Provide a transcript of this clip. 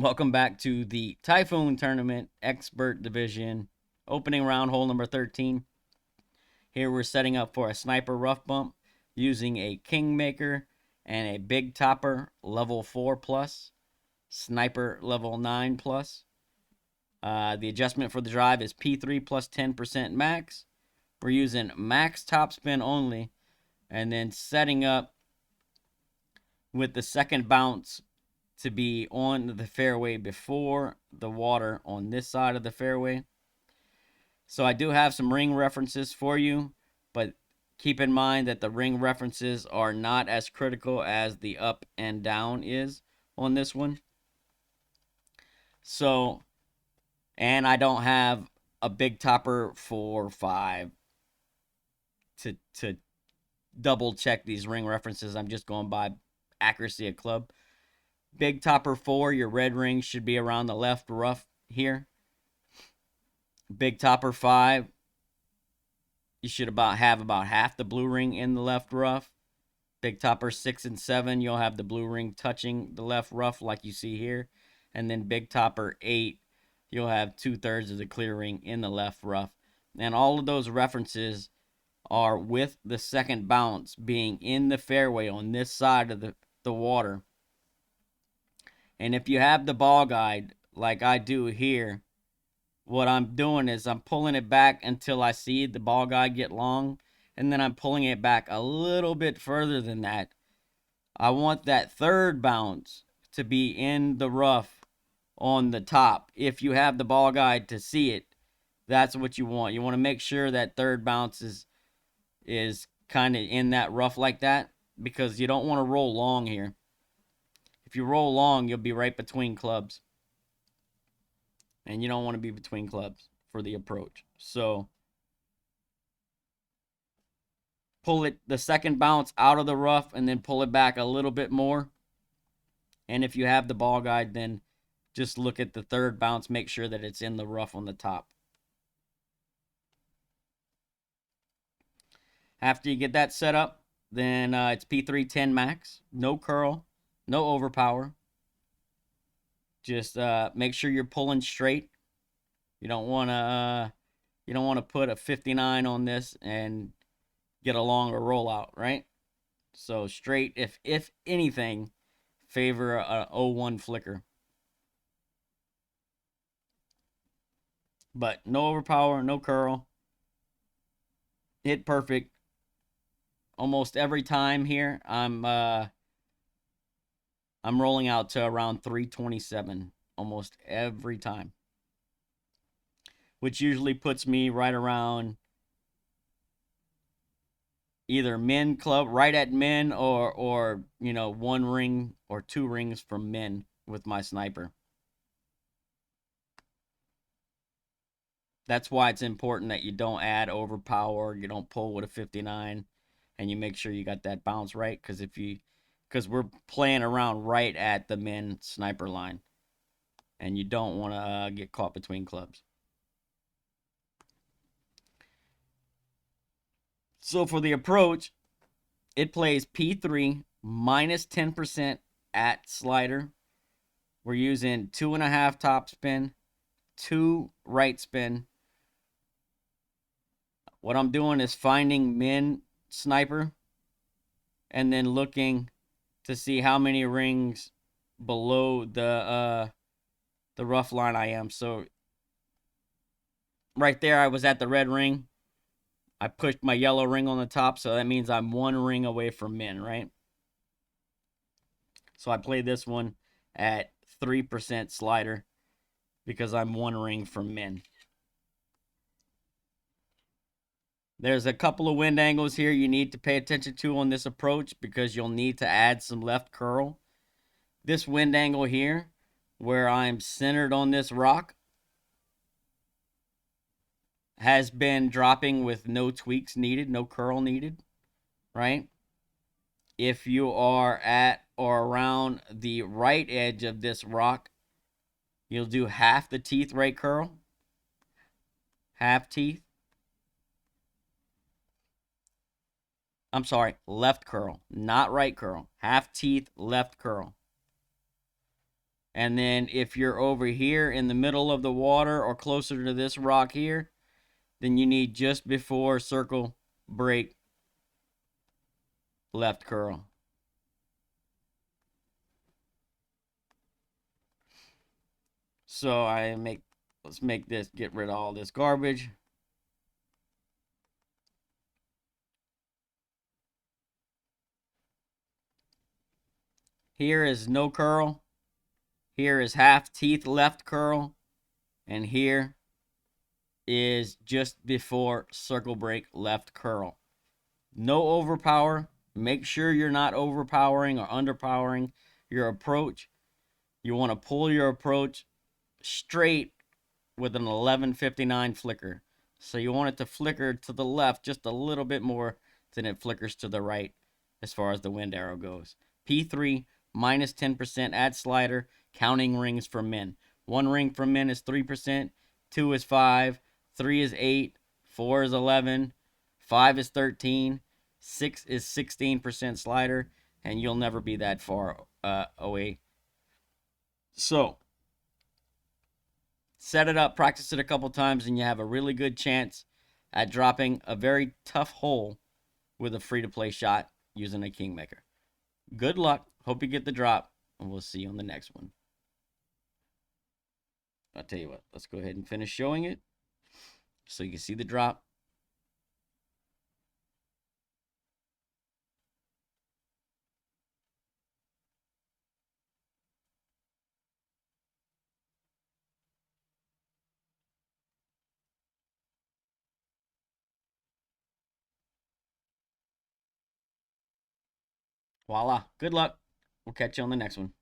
Welcome back to the Typhoon Tournament Expert Division, opening round, hole number 13. Here we're setting up for a sniper rough bump using a Kingmaker and a Big Topper level 4 plus, Sniper level 9 plus. The adjustment for the drive is P3 plus 10% max. We're using max top spin only, and then setting up with the second bounce to be on the fairway before the water on this side of the fairway. So I do have some ring references for you, but keep in mind that the ring references are not as critical as the up and down is on this one. So, and I don't have a big topper 4-5 to double check these ring references. I'm just going by accuracy of club. Big topper 4, your red ring should be around the left rough here. Big topper 5, you should have about half the blue ring in the left rough. Big topper 6 and 7, you'll have the blue ring touching the left rough like you see here. And then big topper 8, you'll have 2/3 of the clear ring in the left rough. And all of those references are with the second bounce being in the fairway on this side of the water. And if you have the ball guide like I do here, what I'm doing is I'm pulling it back until I see the ball guide get long, and then I'm pulling it back a little bit further than that. I want that third bounce to be in the rough on the top. If you have the ball guide to see it, that's what you want. You want to make sure that third bounce is kind of in that rough like that, because you don't want to roll long here. If you roll long, you'll be right between clubs. And you don't want to be between clubs for the approach. So pull it the second bounce out of the rough and then pull it back a little bit more. And if you have the ball guide, then just look at the third bounce, make sure that it's in the rough on the top. After you get that set up, then it's P3 10 max, no curl, no overpower. Just make sure you're pulling straight. You don't want to put a 59 on this and get a longer rollout, right? So straight, if anything, favor a 01 flicker. But no overpower, no curl. Hit perfect. Almost every time here, I'm rolling out to around 327 almost every time, which usually puts me right around either min club, right at min, or one ring or two rings from min with my sniper. That's why it's important that you don't add overpower, you don't pull with a 59, and you make sure you got that bounce right, because we're playing around right at the min sniper line, and you don't want to get caught between clubs. So for the approach, it plays P3 minus 10% at slider. We're using 2.5 top spin, 2 right spin. What I'm doing is finding min sniper and then looking to see how many rings below the rough line I am. So right there, I was at the red ring. I pushed my yellow ring on the top, so that means I'm 1 ring away from min, right? So I played this one at 3% slider because I'm 1 ring from min. There's a couple of wind angles here you need to pay attention to on this approach because you'll need to add some left curl. This wind angle here, where I'm centered on this rock, has been dropping with no tweaks needed, no curl needed, right? If you are at or around the right edge of this rock, you'll do half the teeth right curl, half teeth. I'm sorry, left curl, not right curl. Half teeth, left curl. And then if you're over here in the middle of the water or closer to this rock here, then you need just before circle, break, left curl. So let's make this, get rid of all this garbage. Here is no curl. Here is half teeth left curl. And here is just before circle break left curl. No overpower. Make sure you're not overpowering or underpowering your approach. You want to pull your approach straight with an 1159 flicker. So you want it to flicker to the left just a little bit more than it flickers to the right as far as the wind arrow goes. P3 minus 10% add slider, counting rings for min. One ring for min is 3%, two is 5, 3 is 8, 4 is 11, 5 is 13, 6 is 16% slider, and you'll never be that far away. So set it up, practice it a couple times, and you have a really good chance at dropping a very tough hole with a free-to-play shot using a Kingmaker. Good luck. Hope you get the drop, and we'll see you on the next one. I'll tell you what, let's go ahead and finish showing it so you can see the drop. Voila. Good luck. We'll catch you on the next one.